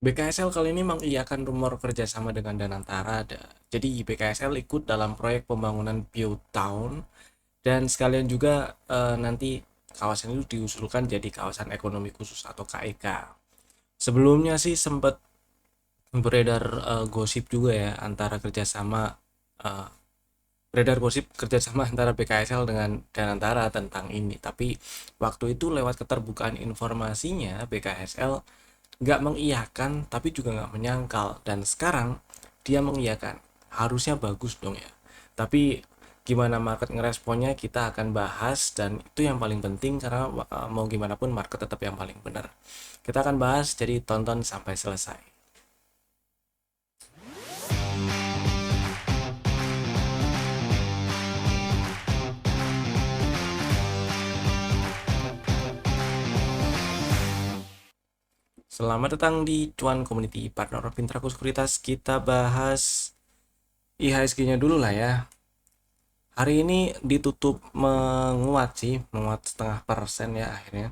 BKSL kali ini mengiyakan rumor kerjasama dengan Danantara. Jadi BKSL ikut dalam proyek pembangunan Bio Town dan sekalian juga nanti kawasan itu diusulkan jadi kawasan ekonomi khusus atau KEK. Sebelumnya sih sempat beredar gosip juga ya antara kerjasama eh, beredar gosip kerjasama antara BKSL dengan Danantara tentang ini. Tapi waktu itu lewat keterbukaan informasinya BKSL nggak mengiyakan tapi juga nggak menyangkal, dan sekarang dia mengiyakan. Harusnya bagus dong ya, tapi gimana market ngeresponnya kita akan bahas, dan itu yang paling penting karena mau gimana pun market tetap yang paling benar. Kita akan bahas, jadi tonton sampai selesai. Selamat datang di Cuan Community Partner of Intraku Sekuritas. Kita bahas IHSG-nya dulu lah ya. Hari ini ditutup menguat sih, menguat 0,5% ya akhirnya.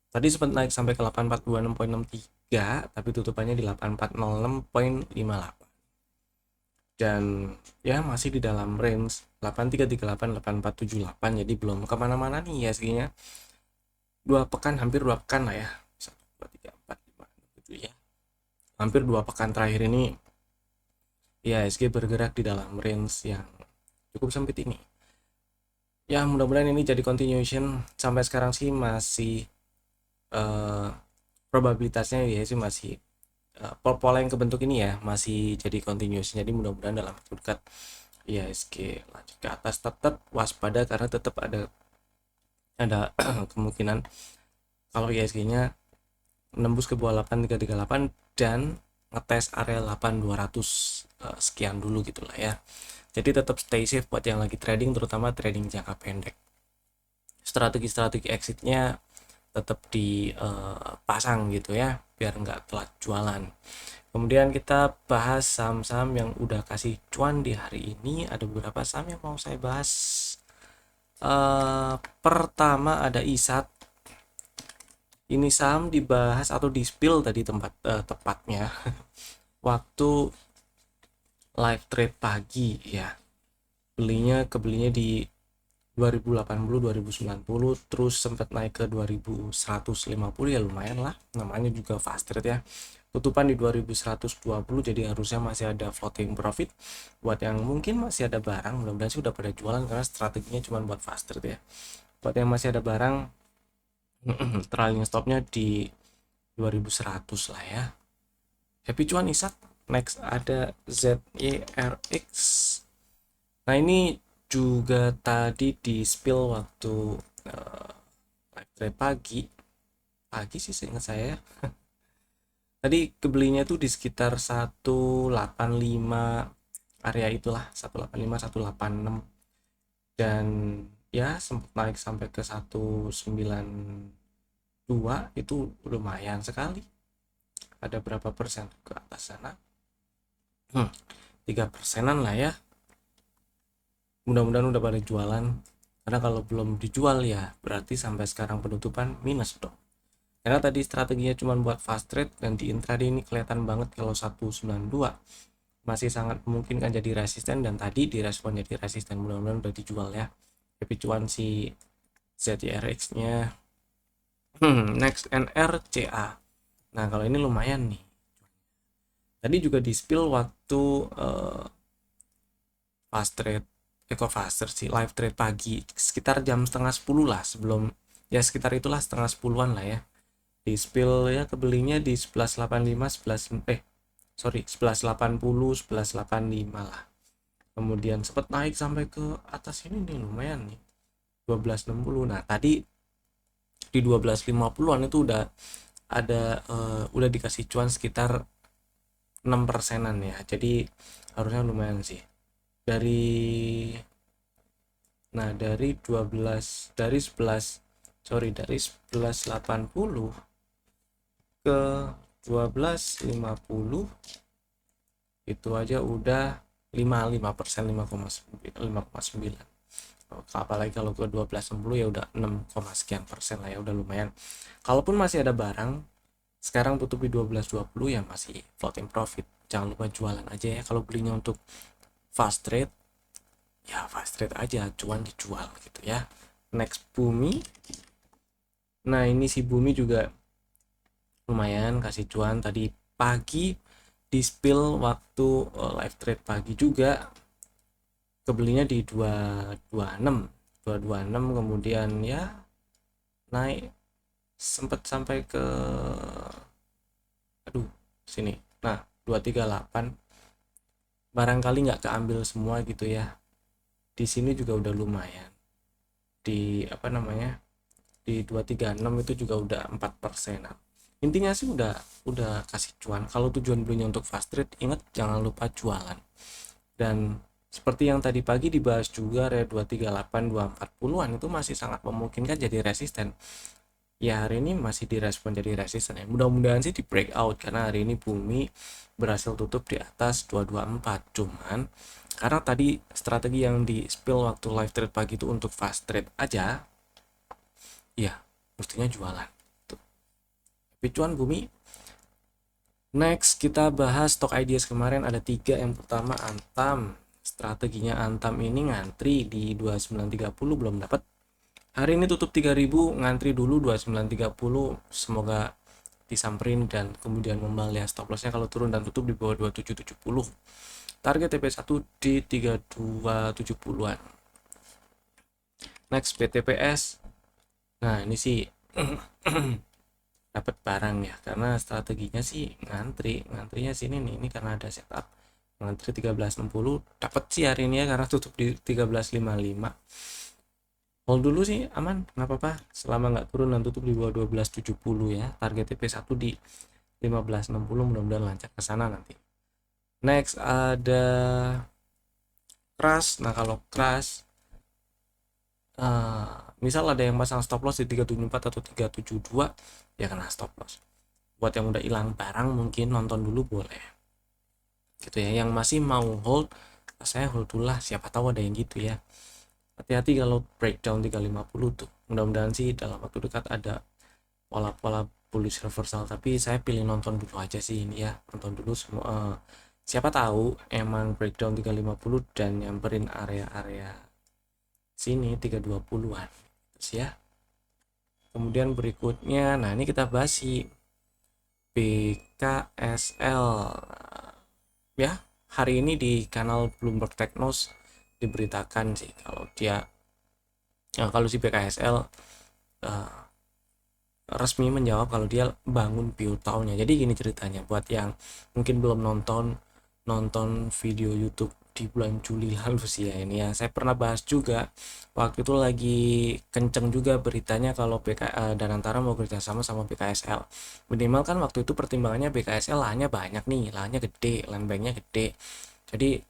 Tadi sempat naik sampai ke 8426,63, tapi tutupannya di 8406,58. Dan ya masih di dalam range 8338 8478, jadi belum kemana-mana nih ya segini. Hampir 2 pekan lah ya. 1 2 3 4 5 6 7 ya. Hampir 2 pekan terakhir ini ya IHSG bergerak di dalam range yang cukup sempit ini. Ya mudah-mudahan ini jadi continuation. Sampai sekarang sih masih eh, probabilitasnya ya sih masih pola yang kebentuk ini ya masih jadi continuous. Jadi mudah-mudahan dalam waktu dekat IHSG lanjut ke atas. Tetap waspada karena tetap ada kemungkinan kalau IHSG-nya nembus ke bawah 8338 dan ngetes area 8200 sekian dulu gitulah ya. Jadi tetap stay safe buat yang lagi trading, terutama trading jangka pendek. Strategi-strategi exitnya tetap dipasang gitu ya, biar nggak telat jualan. Kemudian kita bahas saham-saham yang udah kasih cuan di hari ini. Ada beberapa saham yang mau saya bahas. Pertama ada ISAT. Ini saham dibahas atau di spill tadi tepatnya waktu live trade pagi ya. Kebelinya di 2080 2090, terus sempat naik ke 2150, ya lumayan lah, namanya juga fast trade ya. Tutupan di 2120, jadi harusnya masih ada floating profit buat yang mungkin masih ada barang. Mudah-mudahan sih udah pada jualan karena strateginya cuma buat fast trade ya. Buat yang masih ada barang, trailing stopnya di 2100 lah ya. Happy cuan Isak. Next ada ZYRX. Nah ini juga tadi di spill waktu live trade pagi sih seingat saya ya. Tadi kebelinya tuh di sekitar 185 area itulah, 185 186, dan ya sempat naik sampai ke 192, itu lumayan sekali. Ada berapa persen ke atas sana? 3%-an lah ya. Mudah-mudahan udah pada jualan, karena kalau belum dijual ya berarti sampai sekarang penutupan minus dong. Karena tadi strateginya cuma buat fast trade, dan di intraday ini kelihatan banget kalau 192 masih sangat mungkin kan jadi resisten, dan tadi direspon jadi resisten. Mudah-mudahan udah dijual ya. Tapi cuan si ZRX nya. Next NRCA. Nah kalau ini lumayan nih, tadi juga di spill waktu fast trade faster sih, live trade pagi sekitar jam setengah 10 lah, sebelum ya sekitar itulah setengah 10-an lah ya. Di spill ya kebelinya di 1185 1180 1185 lah. Kemudian sempat naik sampai ke atas ini nih, lumayan nih 1260. Nah tadi di 1250-an itu udah dikasih cuan sekitar 6%-an ya, jadi harusnya lumayan sih. Dari 1180 ke 1250 itu aja udah 5% 5,9. Apalagi kalau ke 1260 ya udah 6, sekian persen lah ya, udah lumayan. Kalaupun masih ada barang, Sekarang tutup di 12.20 ya masih floating profit. Jangan lupa jualan aja ya. Kalau belinya untuk fast trade, ya fast trade aja, cuan dijual gitu ya. Next, Bumi. Nah, ini si Bumi juga lumayan kasih cuan tadi pagi di spill waktu live trade pagi juga, kebelinya di 226 kemudian ya naik sempat sampai ke aduh sini. Nah, 238 barangkali nggak keambil semua gitu ya. Di sini juga udah lumayan. Di apa namanya? Di 236 itu juga udah 4%. Intinya sih udah kasih cuan. Kalau tujuan belinya untuk fast trade, ingat jangan lupa jualan. Dan seperti yang tadi pagi dibahas juga, area 238 240-an itu masih sangat memungkinkan jadi resisten. Ya hari ini masih direspon jadi resisten ya. Mudah-mudahan sih di breakout karena hari ini Bumi berhasil tutup di atas 224. Cuman karena tadi strategi yang di spill waktu live trade pagi itu untuk fast trade aja, ya mestinya jualan. Tuh. Tapi cuan Bumi. Next kita bahas stock ideas kemarin ada 3. Yang pertama Antam. Strateginya Antam ini ngantri di 2930 belum dapat. Hari ini tutup 3000, ngantri dulu 2930, semoga disamperin dan kemudian membalas stop lossnya kalau turun dan tutup di bawah 2770. Target TP1 di 3270-an. Next BTPS. Nah, ini sih dapat barang ya karena strateginya sih ngantrinya sini nih, ini karena ada setup ngantri 1360, dapat sih hari ini ya karena tutup di 1355. Hold dulu sih aman, nggak apa-apa selama nggak turun dan tutup di bawah 1270 ya. Target TP1 di 1560, mudah-mudahan lancar ke sana nanti. Next ada Crash. Nah, kalau Crash misal ada yang pasang stop loss di 374 atau 372 ya kena stop loss. Buat yang udah hilang barang mungkin nonton dulu boleh. Gitu ya. Yang masih mau hold, saya hold dulu lah, siapa tahu ada yang gitu ya. Hati-hati kalau breakdown 350 tuh. Mudah-mudahan sih dalam waktu dekat ada pola-pola bullish reversal, tapi saya pilih nonton dulu aja sih ini ya. Nonton dulu semua. Siapa tahu emang breakdown 350 dan nyamperin area-area sini 320-an. Terus ya. Kemudian berikutnya, nah ini kita bahas si BKSL. Ya, hari ini di kanal Bloomberg Technos diberitakan sih kalau dia kalau si BKSL resmi menjawab kalau dia bangun view tahunnya. Jadi gini ceritanya, buat yang mungkin belum nonton video YouTube di bulan Juli lalu sih ya, ini ya saya pernah bahas juga waktu itu lagi kenceng juga beritanya kalau Danantara mau kerjasama sama BKSL. Minimal kan waktu itu pertimbangannya BKSL lahannya banyak nih, lahannya gede, land banknya gede, jadi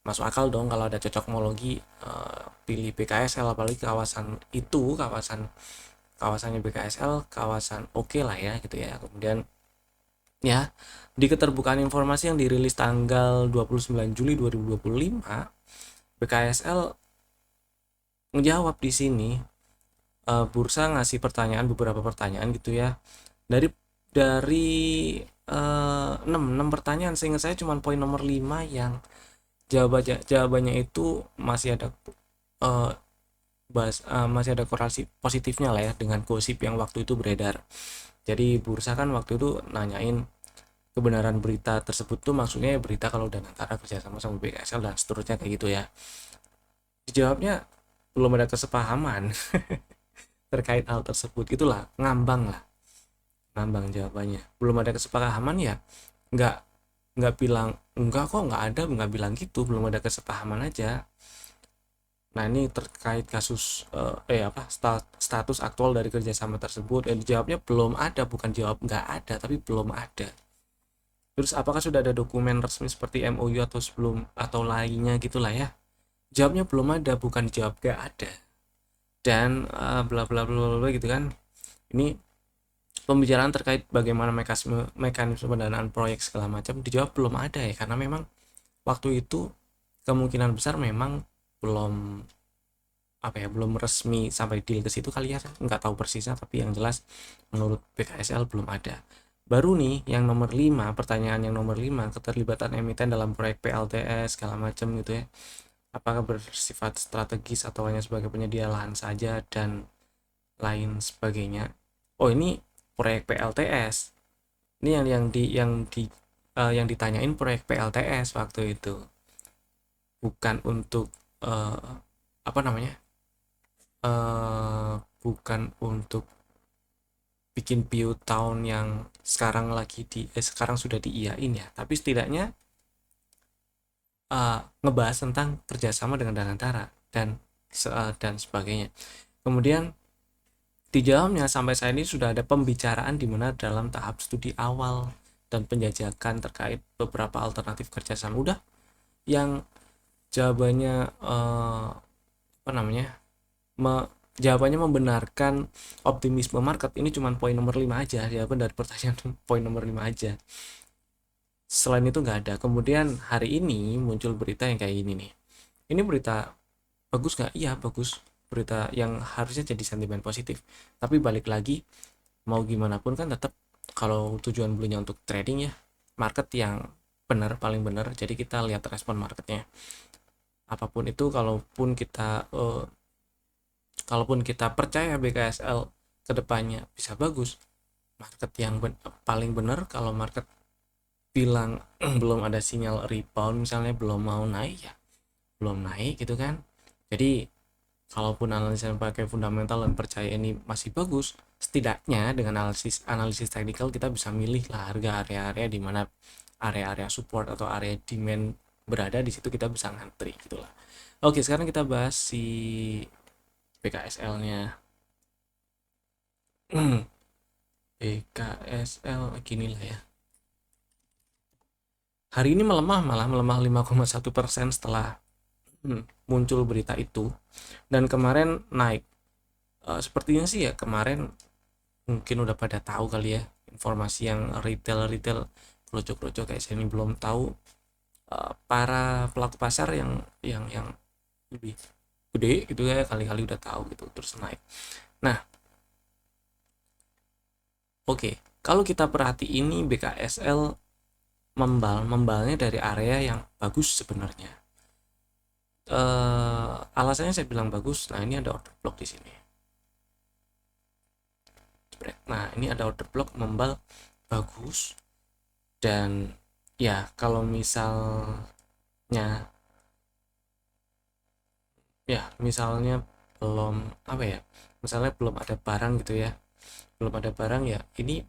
masuk akal dong kalau ada cocokmologi pilih BKSL, apalagi kawasan itu kawasannya BKSL kawasan oke lah ya gitu ya. Kemudian ya di keterbukaan informasi yang dirilis tanggal 29 Juli 2025, BKSL menjawab di sini, bursa ngasih beberapa pertanyaan gitu ya. Dari 6 pertanyaan, seingat saya cuma poin nomor 5 yang jawabannya itu masih ada masih ada korelasi positifnya lah ya dengan gosip yang waktu itu beredar. Jadi bursa kan waktu itu nanyain kebenaran berita tersebut tuh, maksudnya berita kalau Danantara kerjasama sama BKSL dan seterusnya kayak gitu ya. Dijawabnya belum ada kesepahaman terkait hal tersebut, gitulah, ngambang jawabannya. Belum ada kesepahaman ya, nggak bilang enggak kok, nggak bilang gitu, belum ada kesepahaman aja. Nah ini terkait kasus status aktual dari kerjasama tersebut, dijawabnya belum ada, bukan jawab nggak ada tapi belum ada. Terus apakah sudah ada dokumen resmi seperti MOU atau sebelum atau lainnya gitulah ya? Jawabnya belum ada, bukan jawab gak ada. Dan bla bla bla bla gitu kan. Ini pembicaraan terkait bagaimana mekanisme pendanaan proyek segala macam dijawab belum ada ya, karena memang waktu itu kemungkinan besar memang belum belum resmi sampai deal ke situ kali ya, nggak tahu persisnya, tapi yang jelas menurut BKSL belum ada. Baru nih yang nomor 5, pertanyaan yang nomor 5, keterlibatan emiten dalam proyek PLTS segala macam gitu ya. Apakah bersifat strategis atau hanya sebagai penyedia lahan saja dan lain sebagainya. Oh, ini proyek PLTS. Ini yang ditanyain proyek PLTS waktu itu. Bukan untuk eh, apa namanya? Bukan untuk bikin view town yang sekarang sudah diiyain ya, tapi setidaknya ngebahas tentang kerjasama dengan Danantara dan sebagainya. Kemudian di dalamnya sampai saat ini sudah ada pembicaraan di mana dalam tahap studi awal dan penjajakan terkait beberapa alternatif kerjasama. Udah, yang jawabannya apa namanya, jawabannya membenarkan optimisme market ini cuma poin nomor 5 aja, jawaban dari pertanyaan poin nomor 5 aja. Selain itu nggak ada. Kemudian hari ini muncul berita yang kayak gini nih. Ini berita bagus nggak? Iya bagus, berita yang harusnya jadi sentimen positif. Tapi balik lagi, mau gimana pun kan tetap, kalau tujuan belinya untuk trading ya, market yang benar, paling benar. Jadi kita lihat respon marketnya. Apapun itu, kalaupun kita percaya BKSL kedepannya bisa bagus, market yang paling benar kalau market bilang belum ada sinyal rebound misalnya, belum mau naik ya belum naik gitu kan. Jadi kalaupun analisis yang pakai fundamental dan percaya ini masih bagus, setidaknya dengan analisis analisis teknikal kita bisa milih lah harga area-area di mana area-area support atau area demand berada, di situ kita bisa ngantri gitulah. Oke, sekarang kita bahas si BKSL-nya. BKSL gini lah ya. Hari ini malah melemah 5,1% setelah muncul berita itu, dan kemarin naik. Sepertinya sih ya kemarin mungkin udah pada tahu kali ya, informasi yang retail kroco-kroco kayak saya ini belum tahu. Para pelaku pasar yang lebih gede gitu ya, kali-kali udah tahu gitu terus naik. Nah, oke, kalau kita perhati ini BKSL membalnya dari area yang bagus sebenarnya. Alasannya saya bilang bagus. Nah, ini ada order block di sini. Nah, ini ada order block membal bagus, dan ya kalau misalnya belum apa ya, misalnya belum ada barang gitu ya, belum ada barang ya, ini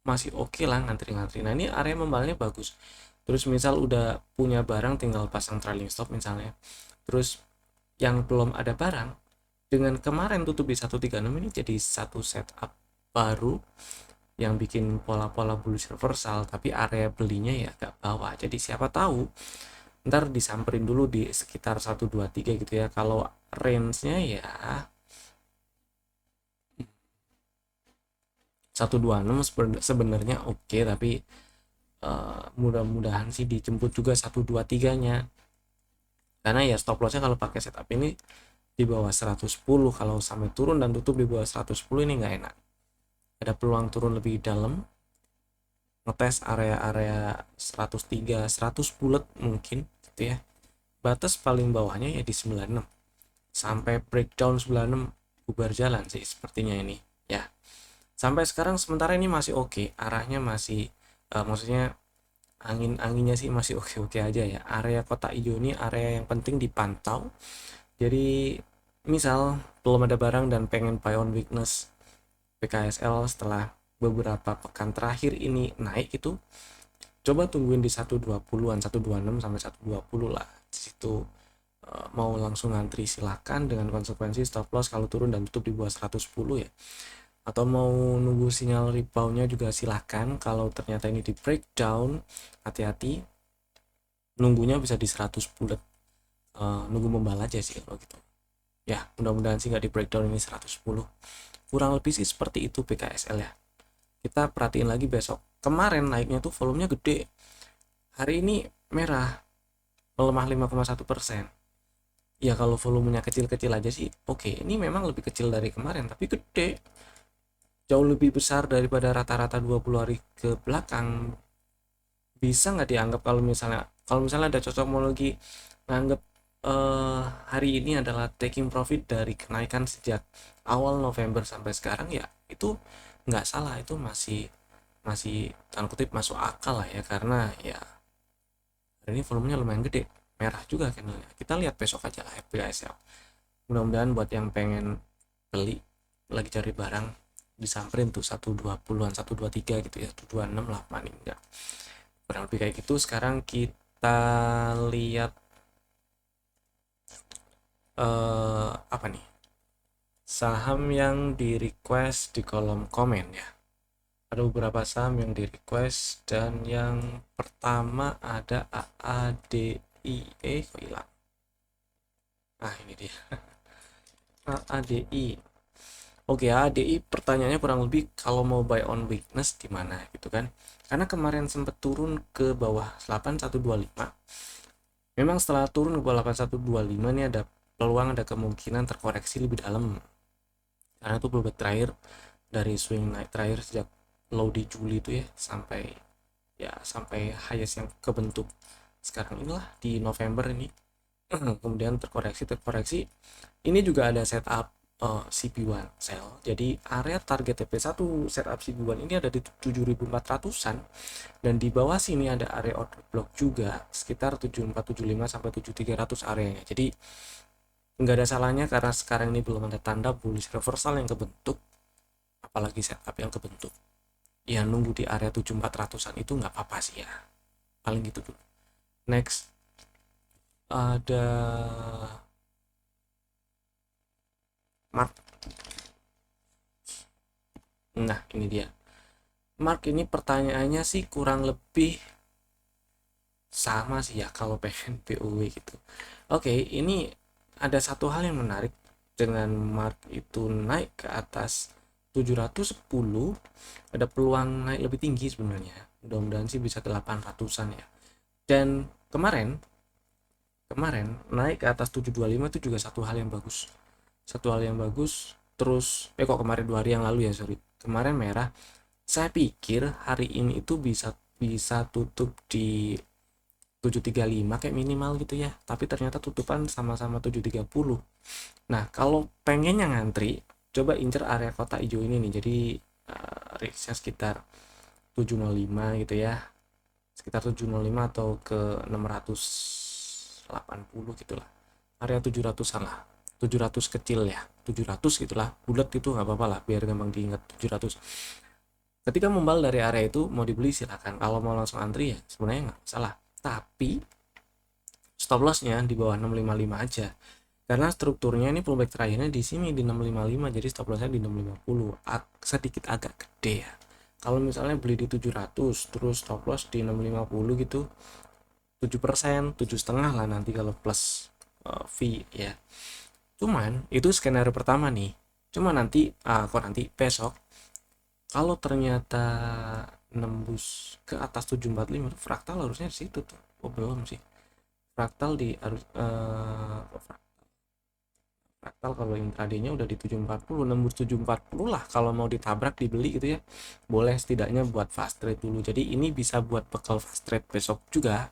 masih oke lah ngantri-ngantri. Nah, ini area membalnya bagus. Terus misal udah punya barang tinggal pasang trailing stop misalnya. Terus yang belum ada barang, dengan kemarin tutup di 136 ini jadi satu setup baru yang bikin pola-pola bullish reversal, tapi area belinya ya agak bawah. Jadi siapa tahu ntar disamperin dulu di sekitar 123 gitu ya. Kalau range-nya ya 126 sebenarnya oke, tapi mudah-mudahan sih dijemput juga 123-nya. Karena ya stop lossnya kalau pakai setup ini di bawah 110, kalau sampai turun dan tutup di bawah 110 ini nggak enak. Ada peluang turun lebih dalam, ngetes area-area 103 100 bulat mungkin gitu ya. Batas paling bawahnya ya di 96, sampai breakdown 96 bubar jalan sih sepertinya ini ya. Sampai sekarang sementara ini masih oke, arahnya masih maksudnya anginnya sih masih oke-oke aja ya. Area kotak hijau ini area yang penting dipantau. Jadi misal belum ada barang dan pengen buy on weakness PKSL setelah beberapa pekan terakhir ini naik, itu coba tungguin di 120-an, 126 sampai 120 lah. Di situ mau langsung ngantri silakan dengan konsekuensi stop loss kalau turun dan tutup di bawah 110 ya. Atau mau nunggu sinyal reboundnya juga silahkan. Kalau ternyata ini di breakdown, hati-hati, nunggunya bisa di 100 bulat. Nunggu membal aja sih kalau gitu ya. Mudah-mudahan sih nggak di breakdown ini 110. Kurang lebih sih seperti itu PKSL ya. Kita perhatiin lagi besok. Kemarin naiknya tuh volumenya gede, hari ini merah, melemah 5,1%. Ya kalau volumenya kecil-kecil aja sih oke. Ini memang lebih kecil dari kemarin tapi gede. jauh lebih besar daripada rata-rata 20 hari ke belakang, bisa nggak dianggap kalau misalnya ada cocokologi nganggap hari ini adalah taking profit dari kenaikan sejak awal November sampai sekarang, ya itu nggak salah, itu masih masih tanda kutip masuk akal lah ya, karena ya hari ini volumenya lumayan gede, merah juga kan. Kita lihat besok aja lah FPSL. Mudah-mudahan buat yang pengen beli lagi cari barang disamperin tuh 120-an, 123 gitu ya, 126 lah paling enggak, kurang lebih kayak gitu. Sekarang kita lihat apa nih, saham yang di request di kolom komen ya. Ada beberapa saham yang di request, dan yang pertama ada AADI. Kok hilang? Ah, ini dia. AADI. Oke, AADI pertanyaannya kurang lebih kalau mau buy on weakness di mana gitu kan. Karena kemarin sempat turun ke bawah 8125. Memang setelah turun ke bawah 8125 ini ada peluang, ada kemungkinan terkoreksi lebih dalam. Karena itu pullback terakhir dari swing naik terakhir sejak low di Juli itu ya, sampai highest yang kebentuk sekarang inilah di November ini. Kemudian terkoreksi. Ini juga ada setup CP1 sell. Jadi area target TP1 setup CP1 ini ada di 7400-an, dan di bawah sini ada area order block juga sekitar 7475 sampai 7300 areanya. Jadi nggak ada salahnya karena sekarang ini belum ada tanda bullish reversal yang kebentuk, apalagi setup yang kebentuk. Ya nunggu di area 7400-an itu nggak apa-apa sih ya. Paling gitu dulu. Next ada Mark. Nah, ini dia. Mark ini pertanyaannya sih kurang lebih sama sih ya kalau pengen POW gitu. Oke, ini ada satu hal yang menarik dengan Mark itu naik ke atas 710, ada peluang naik lebih tinggi sebenarnya. Mudah-mudahan sih bisa ke 800-an ya. Dan kemarin naik ke atas 725 itu juga satu hal yang bagus. Satu hal yang bagus. Terus kok kemarin 2 hari yang lalu ya, sorry. Kemarin merah. Saya pikir hari ini itu bisa bisa tutup di 735 kayak minimal gitu ya, tapi ternyata tutupan sama-sama 730. Nah, kalau pengennya ngantri, coba incer area kotak hijau ini nih. Jadi range-nya sekitar 705 gitu ya, sekitar 705 atau ke 680 gitulah, area 700-an lah, 700 kecil ya, 700 gitulah, bulat itu nggak apa-apa lah biar gampang diingat 700. Ketika membal dari area itu mau dibeli silakan, kalau mau langsung antri ya sebenarnya nggak salah, tapi stop lossnya di bawah 655 aja, karena strukturnya ini pullback terakhirnya di sini di 655, jadi stop lossnya di 650, sedikit agak gede ya. Kalau misalnya beli di 700 terus stop loss di 650 gitu, 7%, 7,5 lah nanti kalau plus fee ya. Cuman itu skenario pertama nih. Cuma nanti besok kalau ternyata nembus ke atas 745, fraktal harusnya di situ tuh. Oh, belum sih. Fraktal di harus fraktal kalau intraday-nya udah di 740, nembus 740 lah kalau mau ditabrak dibeli gitu ya. Boleh setidaknya buat fast trade dulu. Jadi ini bisa buat bekal fast trade besok juga.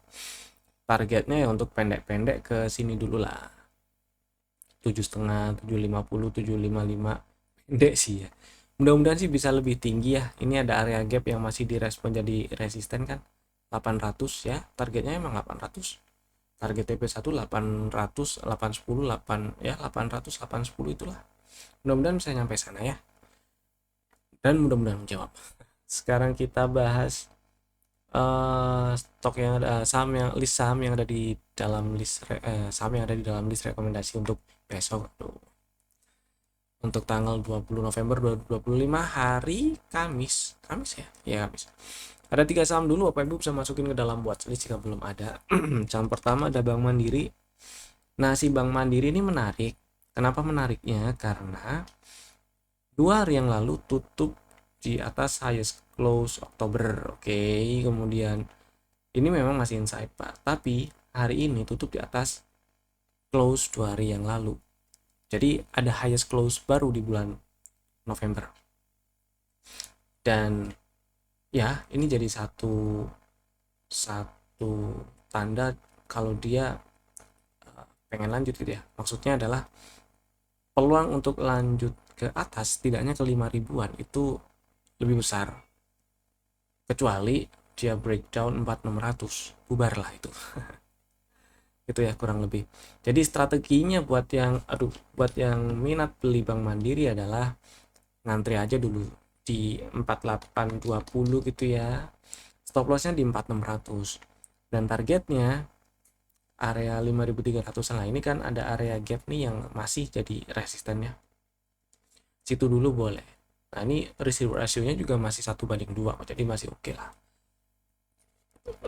Targetnya ya untuk pendek-pendek ke sini dulu lah. 7,5, 750, 755. Pendek sih ya. Mudah-mudahan sih bisa lebih tinggi ya. Ini ada area gap yang masih direspon jadi resisten kan. 800 ya. Targetnya emang 800. Target TP1 800, 810, 8 ya, 800, 810 itulah. Mudah-mudahan bisa nyampe sana ya. Dan mudah-mudahan menjawab. Sekarang kita bahas stok yang ada, saham yang ada di dalam saham yang ada di dalam list rekomendasi untuk besok tuh. Untuk tanggal 20 November 2025 hari Kamis. Kamis ya? Ya, Kamis. Ada 3 saham dulu, Bapak Ibu bisa masukin ke dalam watchlist jika belum ada. Saham pertama ada Bank Mandiri. Nah, si Bank Mandiri ini menarik. Kenapa menariknya? Karena 2 hari yang lalu tutup di atas highest close Oktober. Oke, kemudian ini memang masih inside Pak, tapi hari ini tutup di atas close 2 hari yang lalu. Jadi ada highest close baru di bulan November. Dan ya ini jadi satu tanda kalau dia pengen lanjut gitu ya. Maksudnya adalah peluang untuk lanjut ke atas setidaknya ke 5 ribuan itu lebih besar, kecuali dia breakdown 4600, bubar lah itu. Itu ya kurang lebih. Jadi strateginya buat yang minat beli Bank Mandiri adalah ngantri aja dulu di 4820 gitu ya. Stop lossnya di 4600 dan targetnya area 5300. Nah ini kan ada area gap nih yang masih jadi resistennya, situ dulu boleh. Nah ini risk ratio nya juga masih 1:2, jadi masih oke lah.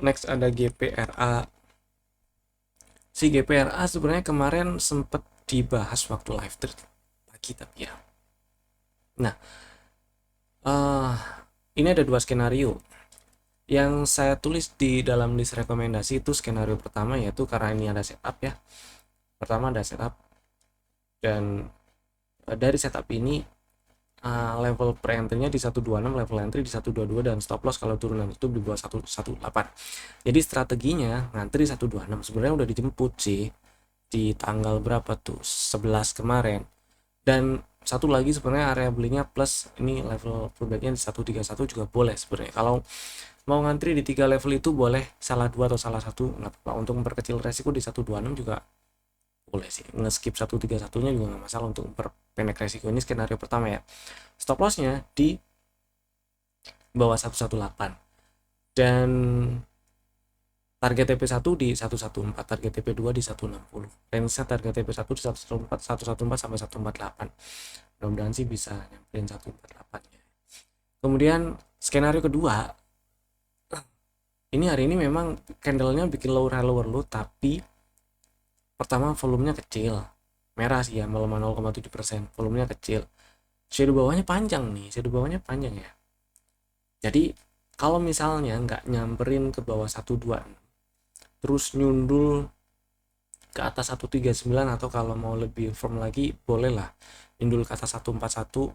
Next ada GPRA. Si GPRA sebenarnya kemarin sempat dibahas waktu live trade pagi tapi ya. Nah ini ada dua skenario yang saya tulis di dalam list rekomendasi. Itu skenario pertama, yaitu karena ini ada setup ya. Pertama ada setup, dan dari setup ini level pre-entry-nya di 126, level entry di 122, dan stop loss kalau turunan itu di bawah 118. Jadi strateginya ngantri 126. Sebenarnya udah dijemput sih di tanggal berapa tuh, 11 kemarin. Dan satu lagi sebenarnya area belinya plus ini level pullback-nya di 131 juga boleh sebenarnya. Kalau mau ngantri di 3 level itu boleh, salah dua atau salah satu nggak apa-apa. Untuk memperkecil resiko di 126 juga boleh sih, nge-skip 131-nya juga nggak masalah untuk memperpendek resiko. Ini skenario pertama ya. Stop loss-nya di bawah 118 dan target TP1 di 114, target TP2 di 160. Range-nya target TP1 di 114 sampai 148. Mudah-mudahan sih bisa nyamperin 148-nya. Kemudian skenario kedua, ini hari ini memang candle-nya bikin lower high lower low, tapi pertama volumenya kecil, merah sih ya, melemah 0,7%, volumenya kecil. Shadow bawahnya panjang nih, shadow bawahnya panjang ya. Jadi kalau misalnya nggak nyamperin ke bawah 126, terus nyundul ke atas 139, atau kalau mau lebih firm lagi bolehlah nyundul ke atas 141,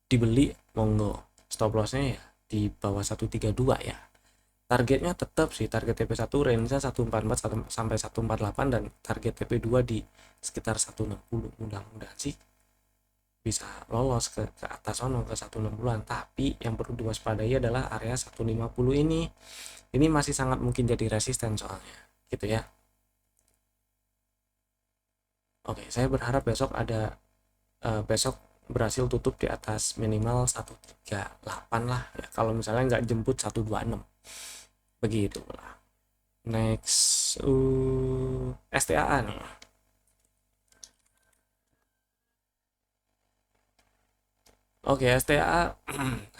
dibeli monggo. Stop lossnya ya di bawah 132 ya. Targetnya tetap sih, target TP1 range-nya 144 sampai 148, dan target TP2 di sekitar 160. Mudah-mudahan sih bisa lolos ke atas sono ke 160-an. Tapi yang perlu diwaspadai adalah area 150 ini. Ini masih sangat mungkin jadi resisten soalnya, gitu ya. Oke, saya berharap besok berhasil tutup di atas minimal 138 lah ya, kalau misalnya nggak jemput 126. Begitulah. Next, STAA nih. Oke, STAA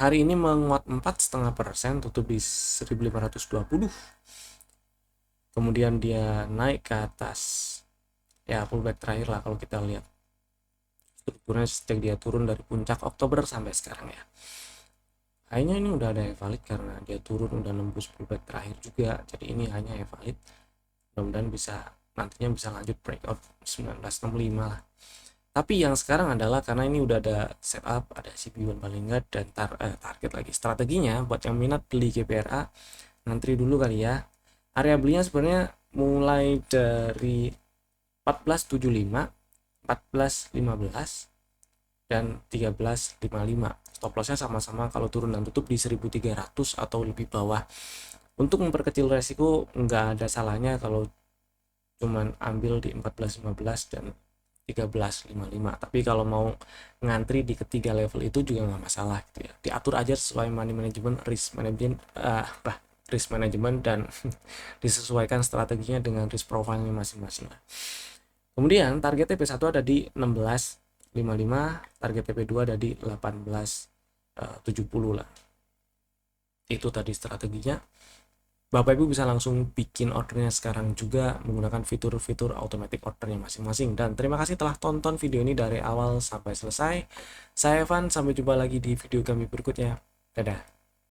hari ini menguat 4,5%, tutup di 1520. Kemudian dia naik ke atas, ya pullback terakhir lah kalau kita lihat strukturnya sejak dia turun dari puncak Oktober sampai sekarang ya. Kayaknya ini udah ada valid karena dia turun udah nembus pullback terakhir juga, jadi ini hanya valid. Mudah-mudahan nantinya bisa lanjut breakout 1965 lah. Tapi yang sekarang adalah karena ini udah ada setup, ada CP1 paling enggak, dan target lagi. Strateginya buat yang minat beli GPRA, ngantri dulu kali ya. Area belinya sebenarnya mulai dari 1475, 1415, dan 1355. Stop lossnya sama-sama kalau turun dan tutup di 1300 atau lebih bawah. Untuk memperkecil resiko nggak ada salahnya kalau cuman ambil di 1415 dan 1355. Tapi kalau mau ngantri di ketiga level itu juga nggak masalah gitu ya. Diatur aja sesuai money management, risk management, dan disesuaikan strateginya dengan risk profile-nya masing-masing. Kemudian target TP1 ada di 1655, target TP2 ada di 1870 lah. Itu tadi strateginya. Bapak Ibu bisa langsung bikin ordernya sekarang juga menggunakan fitur-fitur automatic ordernya masing-masing. Dan terima kasih telah tonton video ini dari awal sampai selesai. Saya Evan, sampai jumpa lagi di video kami berikutnya. Dadah.